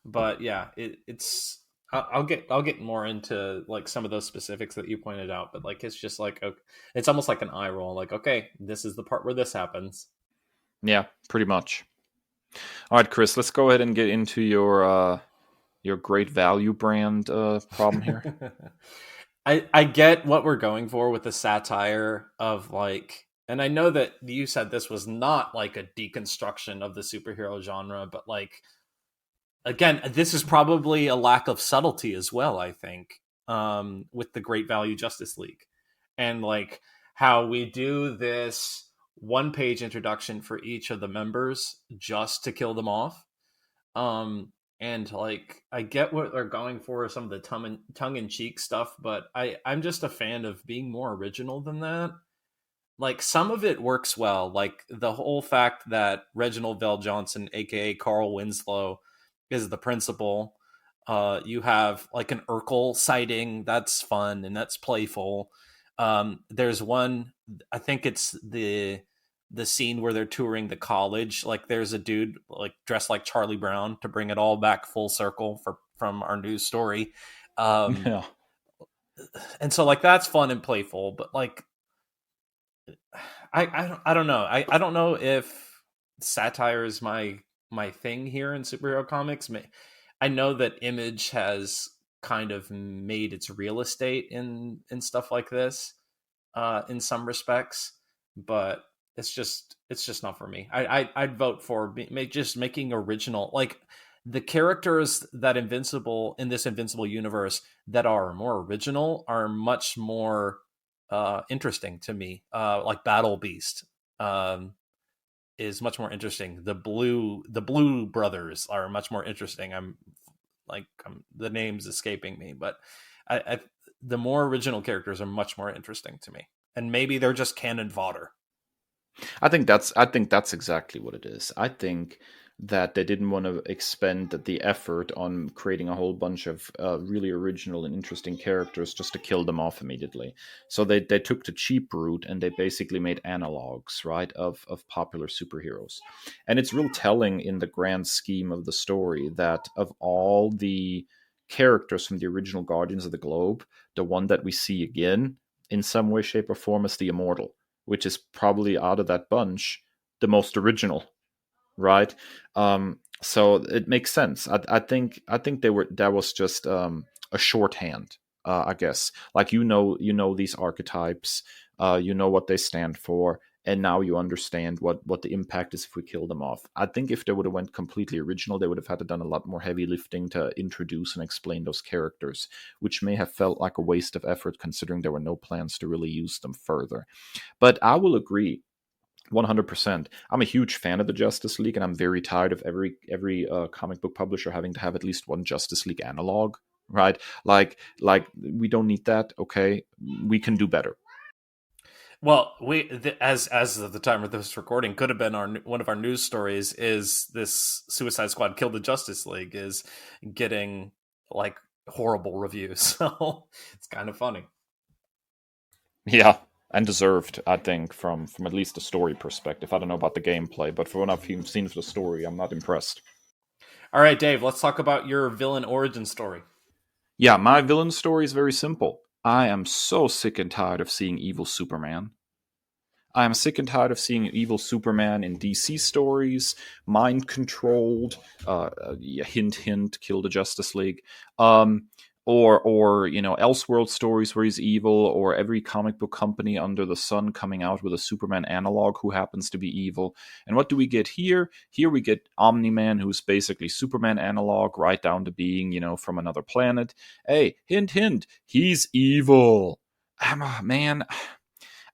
Speaker 1: But yeah, it's I'll get more into like some of those specifics that you pointed out, but like it's just like, okay, it's almost like an eye roll. Like, okay, this is the part where this happens.
Speaker 2: yeah, pretty much. All right, Chris, let's go ahead and get into your great value brand problem here.
Speaker 1: I get what we're going for with the satire of like, and I know that you said this was not like a deconstruction of the superhero genre, but like, again, this is probably a lack of subtlety as well, I think, with the Great Value Justice League. And like how we do this one page introduction for each of the members just to kill them off. And like I get what they're going for, some of the tongue in cheek stuff, but I'm just a fan of being more original than that. Like some of it works well, like the whole fact that Reginald Vell Johnson, aka Carl Winslow, is the principal. You have like an Urkel sighting that's fun and that's playful. There's one, I think it's the scene where they're touring the college. Like there's a dude like dressed like Charlie Brown to bring it all back full circle from our news story. Um,
Speaker 2: Yeah.
Speaker 1: and so like that's fun and playful, but like I don't know. I don't know if satire is my thing here in superhero comics. I know that Image has kind of made its real estate in stuff like this, in some respects, but it's just not for me. I'd vote for just making original, like the characters that Invincible in this Invincible universe that are more original are much more interesting to me. Like Battle Beast is much more interesting. The Blue Brothers are much more interesting. The name's escaping me, but I the more original characters are much more interesting to me, and maybe they're just canon fodder.
Speaker 2: I think that's exactly what it is. I think that they didn't want to expend the effort on creating a whole bunch of really original and interesting characters just to kill them off immediately. So they took the cheap route and they basically made analogs, right, of popular superheroes. And it's real telling in the grand scheme of the story that of all the characters from the original Guardians of the Globe, the one that we see again in some way, shape, or form is the Immortal, which is probably out of that bunch the most original, right? So it makes sense. I think they were that was just a shorthand, I guess. Like you know these archetypes, you know what they stand for, and now you understand what the impact is if we kill them off. I think if they would have went completely original, they would have had to done a lot more heavy lifting to introduce and explain those characters, which may have felt like a waste of effort considering there were no plans to really use them further. But I will agree 100%. I'm a huge fan of the Justice League, and I'm very tired of every comic book publisher having to have at least one Justice League analog, right? Like we don't need that. Okay, we can do better.
Speaker 1: Well, as of the time of this recording, could have been one of our news stories. Is this Suicide Squad Kill the Justice League is getting like horrible reviews, so it's kind of funny.
Speaker 2: Yeah, and deserved, I think, from at least the story perspective. I don't know about the gameplay, but for what I've seen for the story, I'm not impressed.
Speaker 1: All right, Dave, let's talk about your villain origin story.
Speaker 2: Yeah, my villain story is very simple. I am so sick and tired of seeing evil Superman. I am sick and tired of seeing evil Superman in DC stories, mind controlled. Yeah, hint, hint, kill the Justice League. Um, or Elseworld stories where he's evil, or every comic book company under the sun coming out with a Superman analog who happens to be evil. And what do we get here? Here we get Omni Man, who's basically Superman analog, right down to being, from another planet. Hey, hint, hint, he's evil. Man,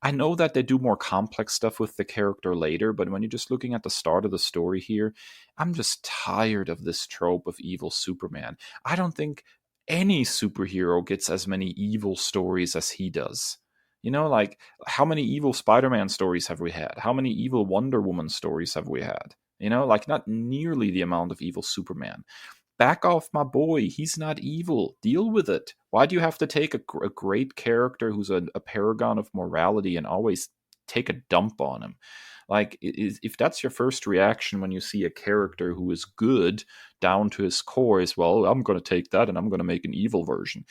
Speaker 2: I know that they do more complex stuff with the character later, but when you're just looking at the start of the story here, I'm just tired of this trope of evil Superman. I don't think any superhero gets as many evil stories as he does. Like how many evil Spider Man stories have we had? How many evil Wonder Woman stories have we had? Like not nearly the amount of evil Superman. Back off my boy. He's not evil. Deal with it. Why do you have to take a great character who's a paragon of morality and always take a dump on him? Like, if that's your first reaction when you see a character who is good down to his core, is, well, I'm going to take that and I'm going to make an evil version.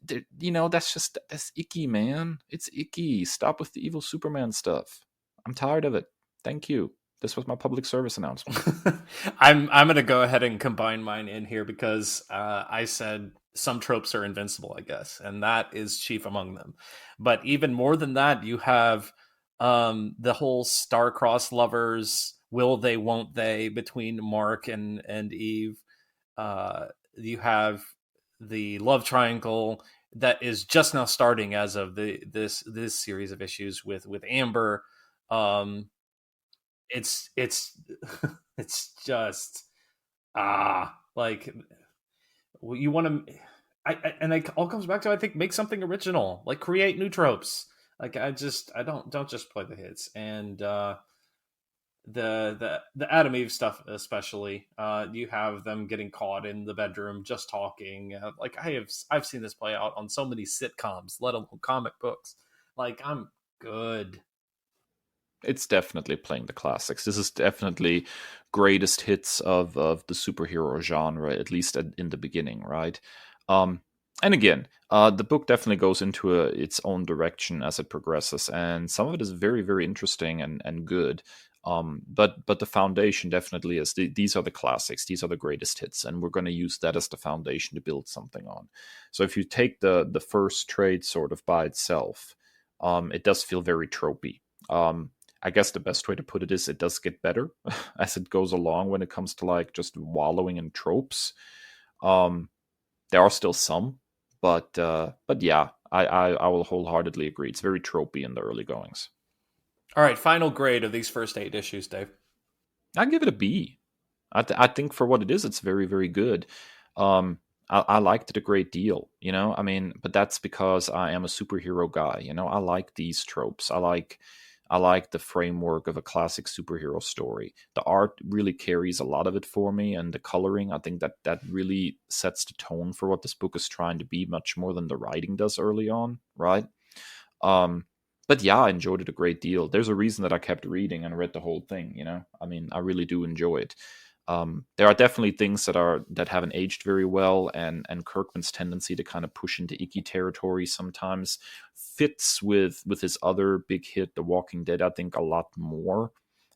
Speaker 2: That's icky, man. It's icky. Stop with the evil Superman stuff. I'm tired of it. Thank you. This was my public service announcement.
Speaker 1: I'm gonna go ahead and combine mine in here because I said some tropes are invincible, I guess, and that is chief among them. But even more than that, you have the whole star-crossed lovers, will they, won't they, between Mark and Eve. You have the love triangle that is just now starting as of this series of issues with Amber. Um, it's it's just like you want to. And it all comes back to, I think, make something original, like create new tropes. Like I don't just play the hits. And the Adam Eve stuff especially. You have them getting caught in the bedroom just talking. Like I've seen this play out on so many sitcoms, let alone comic books. Like I'm good.
Speaker 2: It's definitely playing the classics. This is definitely greatest hits of the superhero genre, at least in the beginning, right? Um, and again, the book definitely goes into its own direction as it progresses, and some of it is very, very interesting and good. But the foundation definitely is these are the classics, these are the greatest hits, and we're going to use that as the foundation to build something on. So if you take the first trade sort of by itself, it does feel very tropey. I guess the best way to put it is it does get better as it goes along when it comes to like just wallowing in tropes. Um, there are still some, but yeah, I will wholeheartedly agree. It's very tropey in the early goings.
Speaker 1: All right, final grade of these first 8 issues, Dave.
Speaker 2: I give it a B. I think for what it is, it's very, very good. I liked it a great deal, you know. I mean, but that's because I am a superhero guy, you know. I like these tropes. I like the framework of a classic superhero story. The art really carries a lot of it for me, and the coloring, I think that really sets the tone for what this book is trying to be, much more than the writing does early on, right? Um, but yeah, I enjoyed it a great deal. There's a reason that I kept reading and read the whole thing. You know, I mean, I really do enjoy it. There are definitely things that haven't aged very well, and Kirkman's tendency to kind of push into icky territory sometimes fits with his other big hit, The Walking Dead. I think a lot more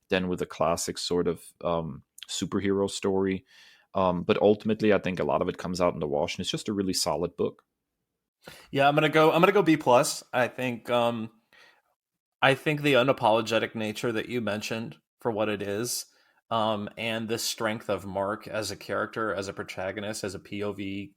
Speaker 2: than with a classic sort of superhero story. But ultimately, I think a lot of it comes out in the wash, and it's just a really solid book.
Speaker 1: Yeah, I'm gonna go B plus. I think the unapologetic nature that you mentioned for what it is, and the strength of Mark as a character, as a protagonist, as a POV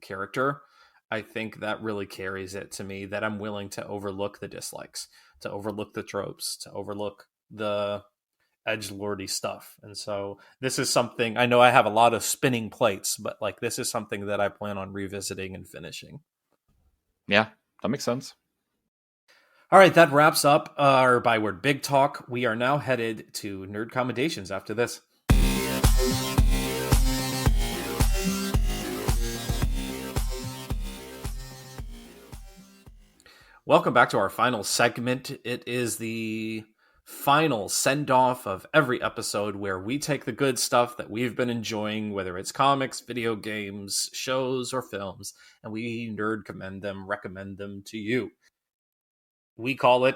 Speaker 1: character, I think that really carries it to me. That I'm willing to overlook the dislikes, to overlook the tropes, to overlook the edgelordy stuff. And so this is something I know I have a lot of spinning plates, but like this is something that I plan on revisiting and finishing.
Speaker 2: Yeah, that makes sense.
Speaker 1: All right, that wraps up our Byword Big Talk. We are now headed to Nerd Commendations after this. Welcome back to our final segment. It is the final send off of every episode where we take the good stuff that we've been enjoying, whether it's comics, video games, shows, or films, and we nerd commend them, recommend them to you. We call it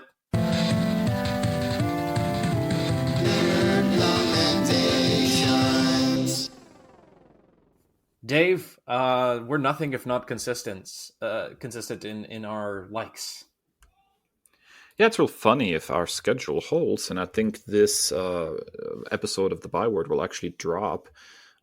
Speaker 1: Dave. We're nothing if not consistent in our likes.
Speaker 2: Yeah, it's real funny if our schedule holds, and I think this episode of the Byword will actually drop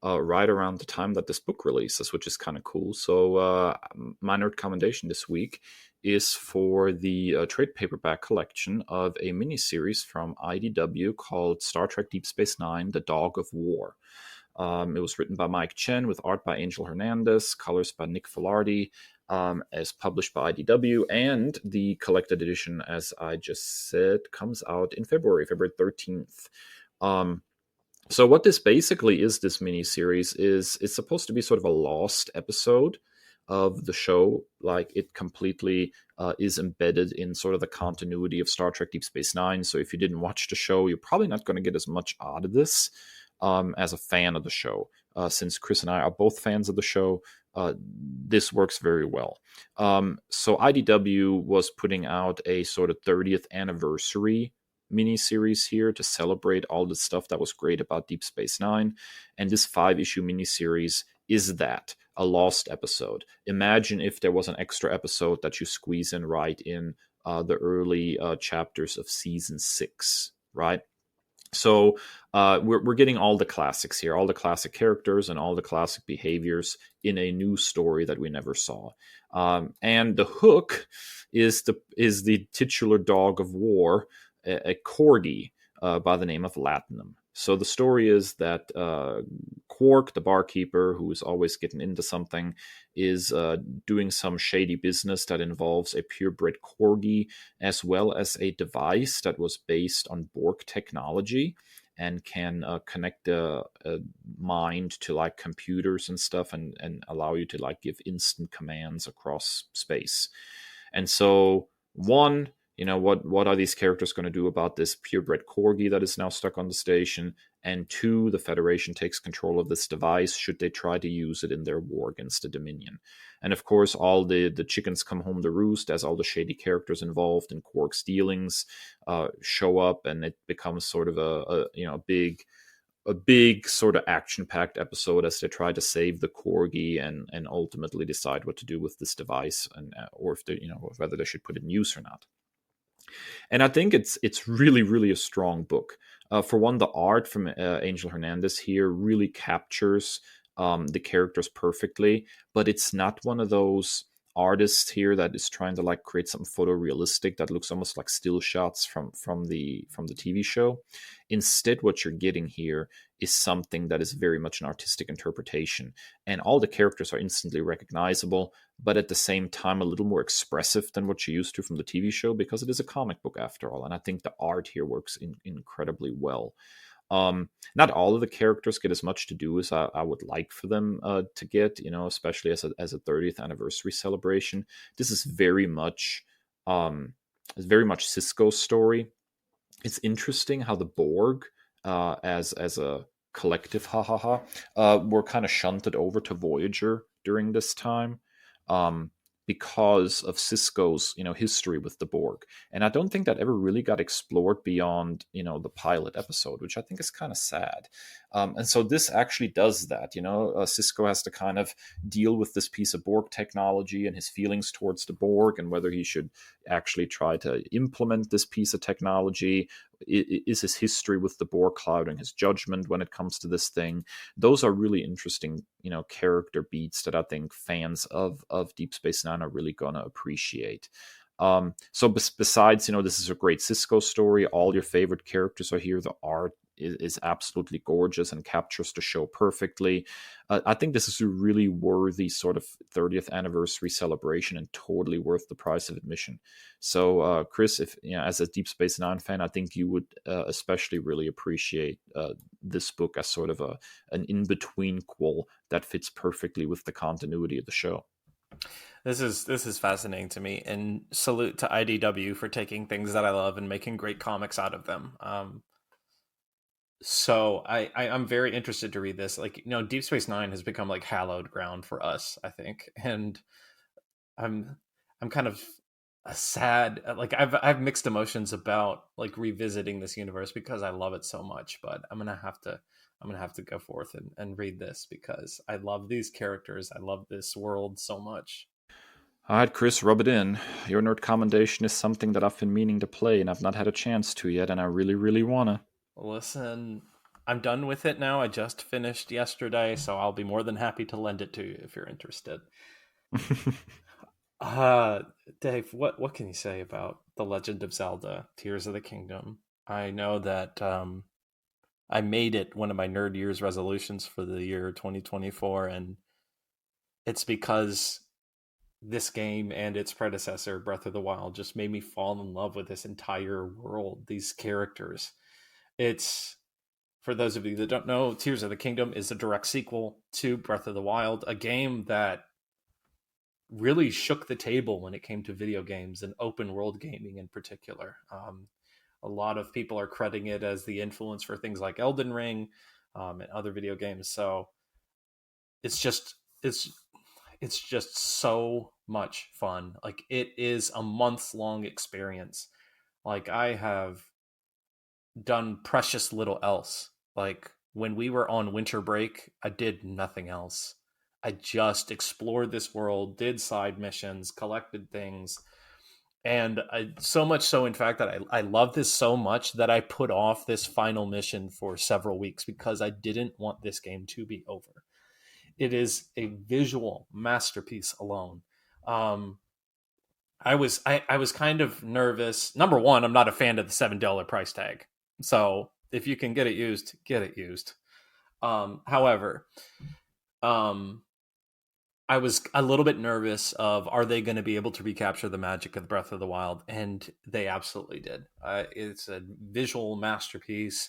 Speaker 2: right around the time that this book releases, which is kind of cool. So my nerd commendation this week is for the trade paperback collection of a miniseries from IDW called Star Trek Deep Space Nine, The Dog of War. It was written by Mike Chen with art by Angel Hernandez, colors by Nick Filardi, as published by IDW, and the collected edition, as I just said, comes out in February 13th. So what this basically is, this miniseries, is it's supposed to be sort of a lost episode of the show. Like, it completely is embedded in sort of the continuity of Star Trek Deep Space Nine. So if you didn't watch the show, you're probably not going to get as much out of this as a fan of the show. Since Chris and I are both fans of the show, this works very well. So IDW was putting out a sort of 30th anniversary miniseries here to celebrate all the stuff that was great about Deep Space Nine. And this 5-issue miniseries is that, a lost episode. Imagine if there was an extra episode that you squeeze in right in the early chapters of season 6, right? So we're getting all the classics here, all the classic characters and all the classic behaviors in a new story that we never saw. And the hook is the titular dog of war, a corgi by the name of Latinum. So the story is that Quark, the barkeeper, who is always getting into something, is doing some shady business that involves a purebred corgi, as well as a device that was based on Borg technology and can connect a mind to like computers and stuff, and allow you to like give instant commands across space. And so, one, what are these characters going to do about this purebred corgi that is now stuck on the station? And two, the Federation takes control of this device should they try to use it in their war against the Dominion. And of course, all the chickens come home to roost as all the shady characters involved in Quark's dealings show up, and it becomes sort of a big sort of action-packed episode as they try to save the corgi and ultimately decide what to do with this device, and or if they, whether they should put it in use or not. And I think it's really, really a strong book. For one, the art from Angel Hernandez here really captures the characters perfectly, but it's not one of those artists here that is trying to like create something photorealistic that looks almost like still shots from the TV show. Instead, what you're getting here is something that is very much an artistic interpretation, and all the characters are instantly recognizable, but at the same time a little more expressive than what you're used to from the TV show, because it is a comic book after all. And I think the art here works incredibly well. Not all of the characters get as much to do as I would like for them to get, especially as a 30th anniversary celebration. This is very much Cisco's story. It's interesting how the Borg, as a collective, were kind of shunted over to Voyager during this time. Because of Cisco's, history with the Borg. And I don't think that ever really got explored beyond, the pilot episode, which I think is kind of sad. And so this actually does that. Cisco has to kind of deal with this piece of Borg technology and his feelings towards the Borg, and whether he should actually try to implement this piece of technology. Is his history with the Borg clouding his judgment when it comes to this thing? Those are really interesting, character beats that I think fans of Deep Space Nine are really gonna appreciate. So besides, this is a great Cisco story. All your favorite characters are here. The art is absolutely gorgeous and captures the show perfectly. I think this is a really worthy sort of 30th anniversary celebration, and totally worth the price of admission. So, Chris, if as a Deep Space Nine fan, I think you would especially really appreciate this book as sort of an in-between qual that fits perfectly with the continuity of the show.
Speaker 1: This is fascinating to me, and salute to IDW for taking things that I love and making great comics out of them. So I'm very interested to read this. Like, Deep Space Nine has become like hallowed ground for us, I think, and I'm kind of sad. Like, I've mixed emotions about like revisiting this universe because I love it so much. But I'm gonna have to go forth and read this because I love these characters. I love this world so much.
Speaker 2: All right, Chris, rub it in. Your Nerd Commendation is something that I've been meaning to play, and I've not had a chance to yet, and I really, really wanna.
Speaker 1: Listen, I'm done with it now. I just finished yesterday, so I'll be more than happy to lend it to you if you're interested. Dave, what can you say about The Legend of Zelda: Tears of the Kingdom? I know that I made it one of my Nerd Year's resolutions for the year 2024, and it's because this game and its predecessor, Breath of the Wild, just made me fall in love with this entire world, these characters. It's, for those of you that don't know, Tears of the Kingdom is a direct sequel to Breath of the Wild, a game that really shook the table when it came to video games and open world gaming in particular. A lot of people are crediting it as the influence for things like Elden Ring and other video games. So it's just so much fun. Like, it is a month-long experience. Like, I have done precious little else. Like, when we were on winter break, I did nothing else. I just explored this world, did side missions, collected things, and so much so, in fact, that I love this so much that I put off this final mission for several weeks because I didn't want this game to be over. It is a visual masterpiece alone. I was kind of nervous. Number one, I'm not a fan of the $7 price tag. So if you can get it used, get it used. However, I was a little bit nervous of, are they going to be able to recapture the magic of Breath of the Wild? And they absolutely did. It's a visual masterpiece.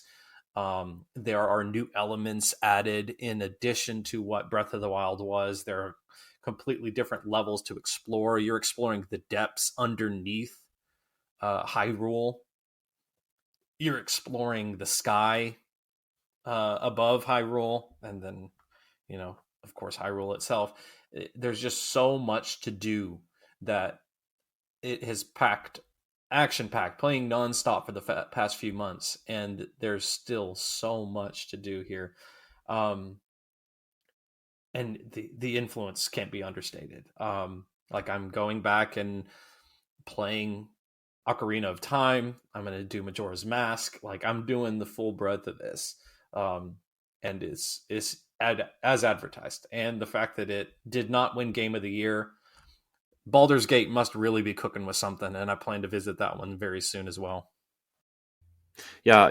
Speaker 1: There are new elements added in addition to what Breath of the Wild was. There are completely different levels to explore. You're exploring the depths underneath Hyrule. You're exploring the sky above Hyrule, and then, of course, Hyrule itself. There's just so much to do that it has action-packed, playing nonstop for the past few months, and there's still so much to do here. And the influence can't be understated. Like, I'm going back and playing Ocarina of Time. I'm going to do Majora's Mask. Like, I'm doing the full breadth of this. And is as advertised. And the fact that it did not win Game of the Year, Baldur's Gate must really be cooking with something, and I plan to visit that one very soon as well.
Speaker 2: Yeah,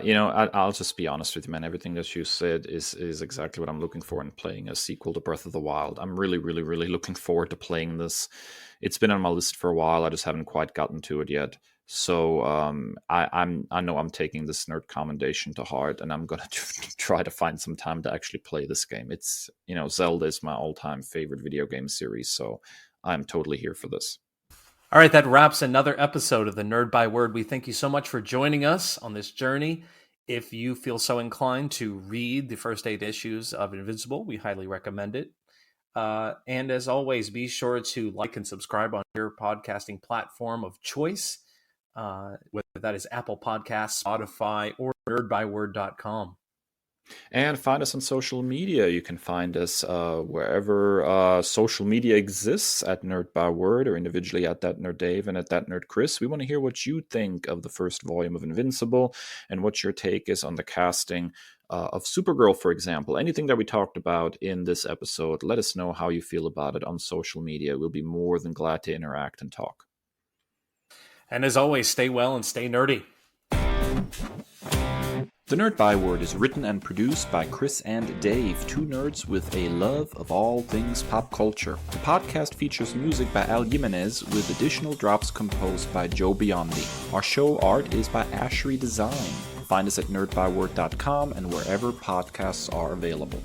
Speaker 2: I'll just be honest with you, man. Everything that you said is exactly what I'm looking for in playing a sequel to Breath of the Wild. I'm really, really, really looking forward to playing this. It's been on my list for a while. I just haven't quite gotten to it yet. So I know I'm taking this nerd commendation to heart, and I'm gonna try to find some time to actually play this game. It's Zelda is my all-time favorite video game series, so I'm totally here for this.
Speaker 1: All right, that wraps another episode of the Nerd by Word. We thank you so much for joining us on this journey. If you feel so inclined to read the first 8 issues of Invincible, we highly recommend it. And as always, be sure to like and subscribe on your podcasting platform of choice, whether that is Apple Podcasts, Spotify, or nerdbyword.com.
Speaker 2: And find us on social media. You can find us wherever social media exists, at Nerd by Word, or individually at That Nerd Dave and at That Nerd Chris. We want to hear what you think of the first volume of Invincible and what your take is on the casting of Supergirl, for example. Anything that we talked about in this episode, let us know how you feel about it on social media. We'll be more than glad to interact and talk.
Speaker 1: And as always, stay well and stay nerdy.
Speaker 2: The Nerd Byword is written and produced by Chris and Dave, two nerds with a love of all things pop culture. The podcast features music by Al Jimenez, with additional drops composed by Joe Biondi. Our show art is by Ashery Design. Find us at nerdbyword.com and wherever podcasts are available.